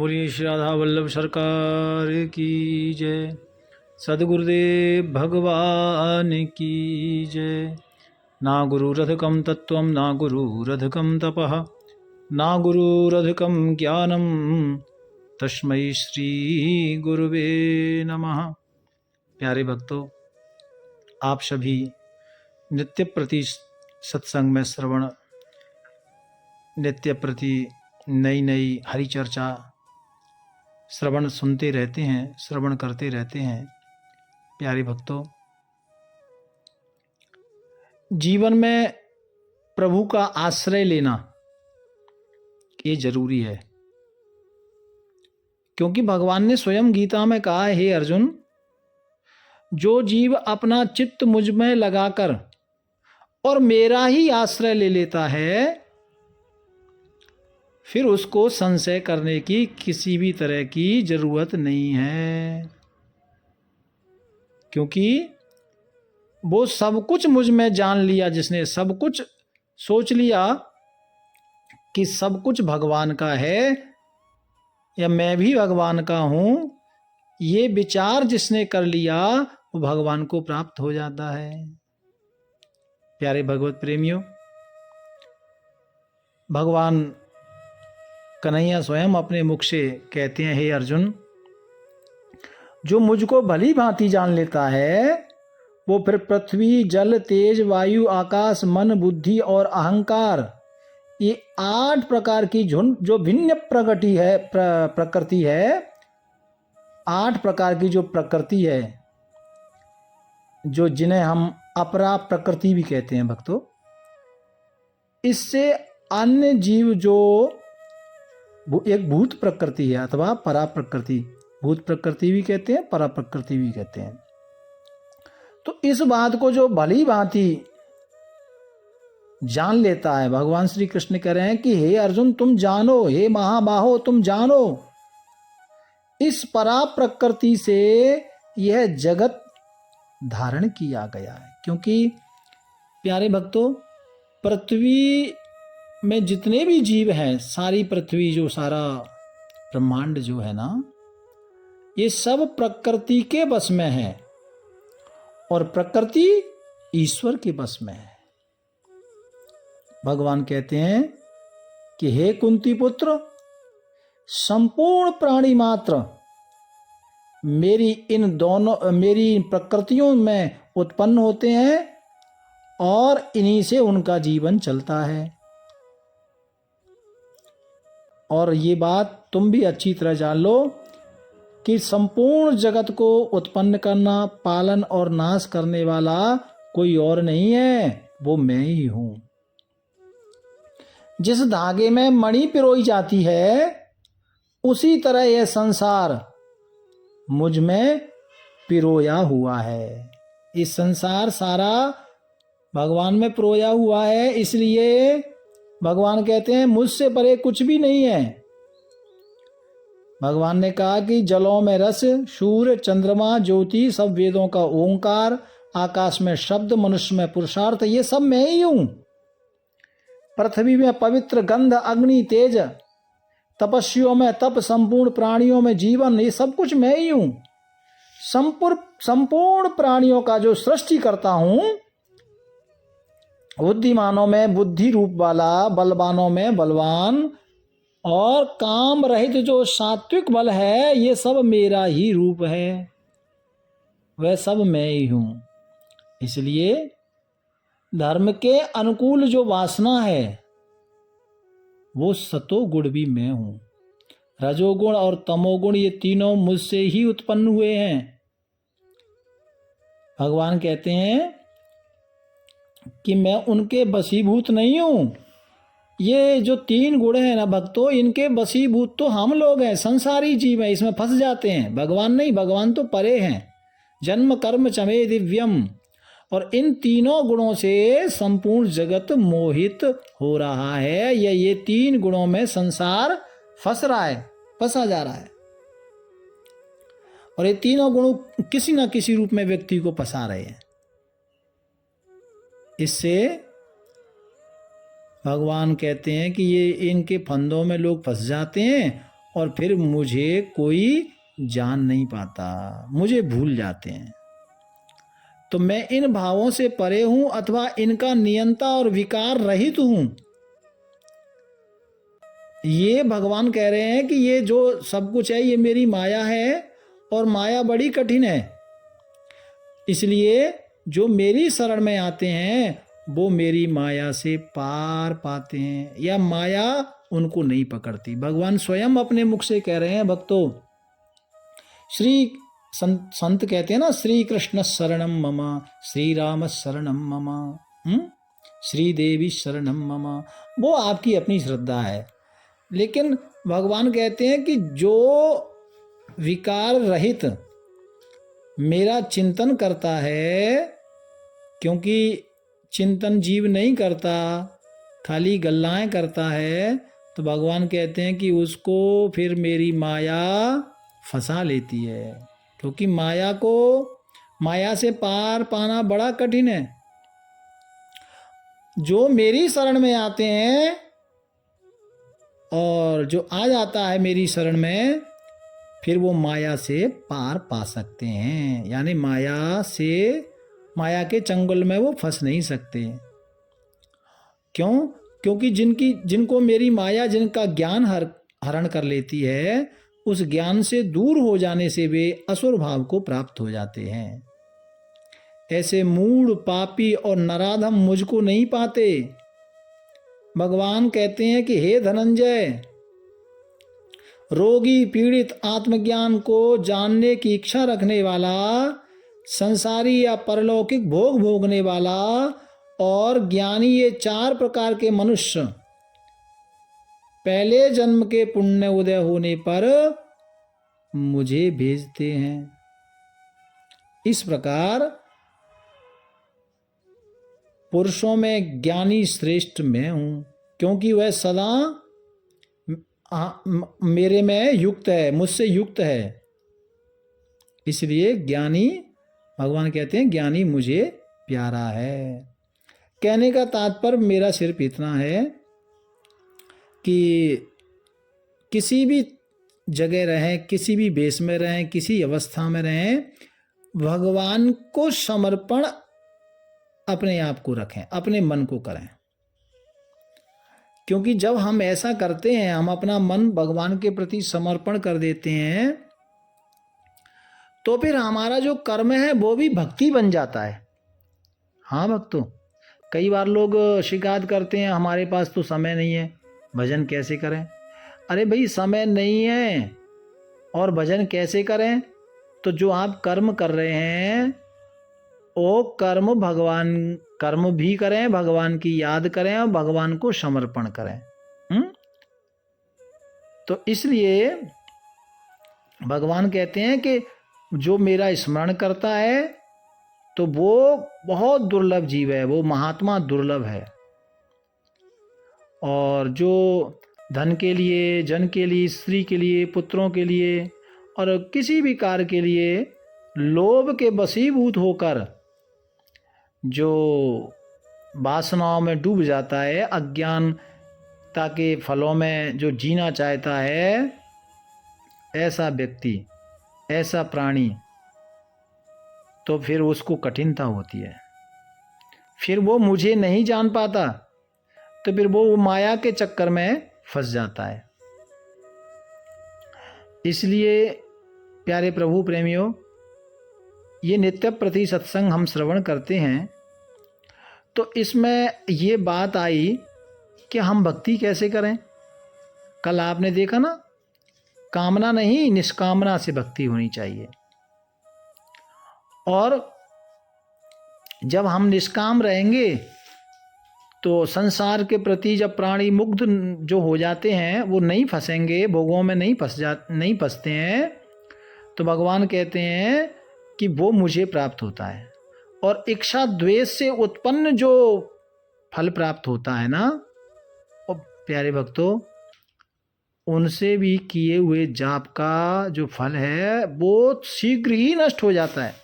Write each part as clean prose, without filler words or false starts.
बोलिए श्री राधा वल्लभ सरकार की जय। सद्गुरुदेव भगवान की जय। ना गुरुरधिकं तत्त्वं ना गुरुरधिकं तपः ना गुरुरधिकं ज्ञानं तस्मै श्री गुरुवे नमः। प्यारे भक्तों, आप सभी नित्य प्रति सत्संग में श्रवण, नित्य प्रति नई नई हरि चर्चा श्रवण सुनते रहते हैं, श्रवण करते रहते हैं। प्यारे भक्तों, जीवन में प्रभु का आश्रय लेना ये जरूरी है, क्योंकि भगवान ने स्वयं गीता में कहा है, हे अर्जुन, जो जीव अपना चित्त मुझ में लगाकर और मेरा ही आश्रय ले लेता है, फिर उसको संशय करने की किसी भी तरह की जरूरत नहीं है, क्योंकि वो सब कुछ मुझ में जान लिया। जिसने सब कुछ सोच लिया कि सब कुछ भगवान का है या मैं भी भगवान का हूं, ये विचार जिसने कर लिया वो भगवान को प्राप्त हो जाता है। प्यारे भगवत प्रेमियों, भगवान कन्हैया स्वयं अपने मुख से कहते हैं, हे अर्जुन, जो मुझको भली भांति जान लेता है वो फिर पृथ्वी, जल, तेज, वायु, आकाश, मन, बुद्धि और अहंकार, ये 8 प्रकार की जो भिन्न प्रकृति है, 8 प्रकार की जो प्रकृति है, जो जिन्हें हम अपरा प्रकृति भी कहते हैं भक्तों, इससे अन्य जीव जो एक भूत प्रकृति है अथवा परा प्रकृति, भूत प्रकृति भी कहते हैं, परा प्रकृति भी कहते हैं। तो इस बात को जो भली भांति जान लेता है, भगवान श्री कृष्ण कह रहे हैं कि हे अर्जुन तुम जानो, हे महाबाहो तुम जानो, इस परा प्रकृति से यह जगत धारण किया गया है। क्योंकि प्यारे भक्तों, पृथ्वी में जितने भी जीव हैं, सारी पृथ्वी, जो सारा ब्रह्मांड जो है ना, ये सब प्रकृति के बस में है और प्रकृति ईश्वर के बस में है। भगवान कहते हैं कि हे कुंती पुत्र, संपूर्ण प्राणी मात्र मेरी प्रकृतियों में उत्पन्न होते हैं और इन्हीं से उनका जीवन चलता है। और ये बात तुम भी अच्छी तरह जान लो कि संपूर्ण जगत को उत्पन्न करना, पालन और नाश करने वाला कोई और नहीं है, वो मैं ही हूं। जिस धागे में मणि पिरोई जाती है, उसी तरह यह संसार मुझ में पिरोया हुआ है। इस संसार सारा भगवान में पिरोया हुआ है, इसलिए भगवान कहते हैं मुझसे परे कुछ भी नहीं है। भगवान ने कहा कि जलों में रस, सूर्य, चंद्रमा, ज्योति, सब वेदों का ओंकार, आकाश में शब्द, मनुष्य में पुरुषार्थ, ये सब मैं ही हूं। पृथ्वी में पवित्र गंध, अग्नि, तेज, तपस्वियों में तप, संपूर्ण प्राणियों में जीवन, ये सब कुछ मैं ही हूं। संपूर्ण प्राणियों का जो सृष्टि करता हूं, बुद्धिमानों में बुद्धि रूप वाला, बलवानों में बलवान, और काम रहित जो सात्विक बल है, ये सब मेरा ही रूप है, वह सब मैं ही हूं। इसलिए धर्म के अनुकूल जो वासना है, वो सतोगुण भी मैं हूं। रजोगुण और तमोगुण ये तीनों मुझसे ही उत्पन्न हुए हैं। भगवान कहते हैं कि मैं उनके वशीभूत नहीं हूं। ये जो 3 गुण है ना भक्तों, इनके वशीभूत तो हम लोग हैं, संसारी जीव हैं, इसमें फंस जाते हैं। भगवान नहीं, भगवान तो परे हैं। जन्म कर्म चमे दिव्यम, और इन तीनों गुणों से संपूर्ण जगत मोहित हो रहा है। ये 3 गुणों में संसार फंस रहा है, फंसा जा रहा है, और ये तीनों गुण किसी न किसी रूप में व्यक्ति को फंसा रहे हैं। इससे भगवान कहते हैं कि ये इनके फंदों में लोग फंस जाते हैं और फिर मुझे कोई जान नहीं पाता, मुझे भूल जाते हैं। तो मैं इन भावों से परे हूं अथवा इनका नियंता और विकार रहित हूं। ये भगवान कह रहे हैं कि ये जो सब कुछ है ये मेरी माया है और माया बड़ी कठिन है। इसलिए जो मेरी शरण में आते हैं वो मेरी माया से पार पाते हैं, या माया उनको नहीं पकड़ती। भगवान स्वयं अपने मुख से कह रहे हैं भक्तों, संत कहते हैं ना, श्री कृष्ण शरणम मम, श्री राम शरणम मम, श्री देवी शरणम मम। वो आपकी अपनी श्रद्धा है, लेकिन भगवान कहते हैं कि जो विकार रहित मेरा चिंतन करता है, क्योंकि चिंतन जीव नहीं करता, खाली गल्लाएं करता है, तो भगवान कहते हैं कि उसको फिर मेरी माया फंसा लेती है। क्योंकि माया से पार पाना बड़ा कठिन है। जो मेरी शरण में आते हैं और जो आ जाता है मेरी शरण में, फिर वो माया से पार पा सकते हैं। यानी माया के चंगुल में वो फंस नहीं सकते। क्यों? क्योंकि जिनको मेरी माया, जिनका ज्ञान हरण कर लेती है, उस ज्ञान से दूर हो जाने से वे असुर भाव को प्राप्त हो जाते हैं। ऐसे मूढ़, पापी और नराधम मुझको नहीं पाते। भगवान कहते हैं कि हे धनंजय, रोगी पीड़ित आत्मज्ञान को जानने की इच्छा रखने वाला, संसारी या परलौकिक भोग भोगने वाला और ज्ञानी, ये 4 प्रकार के मनुष्य पहले जन्म के पुण्य उदय होने पर मुझे भेजते हैं। इस प्रकार पुरुषों में ज्ञानी श्रेष्ठ मैं हूं, क्योंकि वह सदा मेरे में युक्त है, मुझसे युक्त है। इसलिए ज्ञानी, भगवान कहते हैं ज्ञानी मुझे प्यारा है। कहने का तात्पर्य मेरा सिर्फ इतना है कि किसी भी जगह रहें, किसी भी वेश में रहें, किसी अवस्था में रहें, भगवान को समर्पण अपने आप को रखें, अपने मन को करें। क्योंकि जब हम ऐसा करते हैं, हम अपना मन भगवान के प्रति समर्पण कर देते हैं, तो फिर हमारा जो कर्म है वो भी भक्ति बन जाता है। हाँ भक्तों, कई बार लोग शिकायत करते हैं हमारे पास तो समय नहीं है, भजन कैसे करें। अरे भाई, समय नहीं है और भजन कैसे करें? तो जो आप कर्म कर रहे हैं वो कर्म भी करें, भगवान की याद करें और भगवान को समर्पण करें। तो इसलिए भगवान कहते हैं कि जो मेरा स्मरण करता है तो वो बहुत दुर्लभ जीव है, वो महात्मा दुर्लभ है। और जो धन के लिए, जन के लिए, स्त्री के लिए, पुत्रों के लिए और किसी भी कार्य के लिए लोभ के वशीभूत होकर जो वासनाओं में डूब जाता है, अज्ञानता के फलों में जो जीना चाहता है, ऐसा व्यक्ति, ऐसा प्राणी, तो फिर उसको कठिनता होती है। फिर वो मुझे नहीं जान पाता, तो फिर वो माया के चक्कर में फंस जाता है। इसलिए प्यारे प्रभु प्रेमियों, ये नित्य प्रति सत्संग हम श्रवण करते हैं, तो इसमें ये बात आई कि हम भक्ति कैसे करें। कल आपने देखा ना, कामना नहीं, निष्कामना से भक्ति होनी चाहिए। और जब हम निष्काम रहेंगे तो संसार के प्रति जब प्राणी मुग्ध जो हो जाते हैं, वो नहीं फंसेंगे, भोगों में नहीं फंसते हैं, तो भगवान कहते हैं कि वो मुझे प्राप्त होता है। और इच्छा द्वेष से उत्पन्न जो फल प्राप्त होता है ना, और प्यारे भक्तों, उनसे भी किए हुए जाप का जो फल है वो शीघ्र ही नष्ट हो जाता है।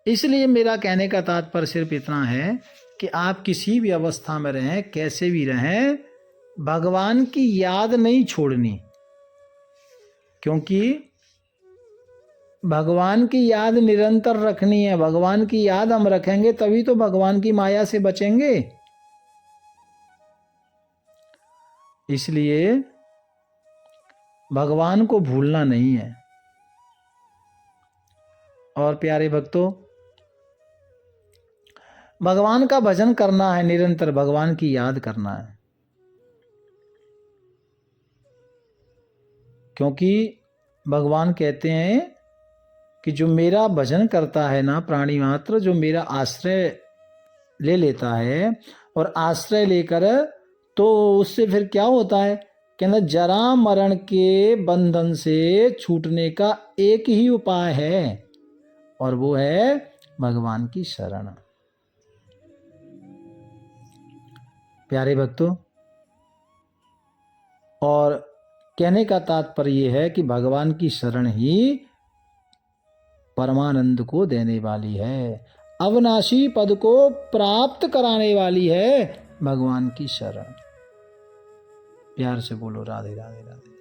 इसलिए मेरा कहने का तात्पर्य सिर्फ इतना है कि आप किसी भी अवस्था में रहें, कैसे भी रहें, भगवान की याद नहीं छोड़नी, क्योंकि भगवान की याद निरंतर रखनी है। भगवान की याद हम रखेंगे तभी तो भगवान की माया से बचेंगे। इसलिए भगवान को भूलना नहीं है। और प्यारे भक्तों, भगवान का भजन करना है, निरंतर भगवान की याद करना है, क्योंकि भगवान कहते हैं कि जो मेरा भजन करता है ना, प्राणी मात्र जो मेरा आश्रय ले लेता है, और आश्रय लेकर तो उससे फिर क्या होता है, कहना जरा मरण के बंधन से छूटने का एक ही उपाय है, और वो है भगवान की शरण। प्यारे भक्तों, और कहने का तात्पर्य यह है कि भगवान की शरण ही परमानंद को देने वाली है, अविनाशी पद को प्राप्त कराने वाली है भगवान की शरण। प्यार से बोलो राधे राधे राधे।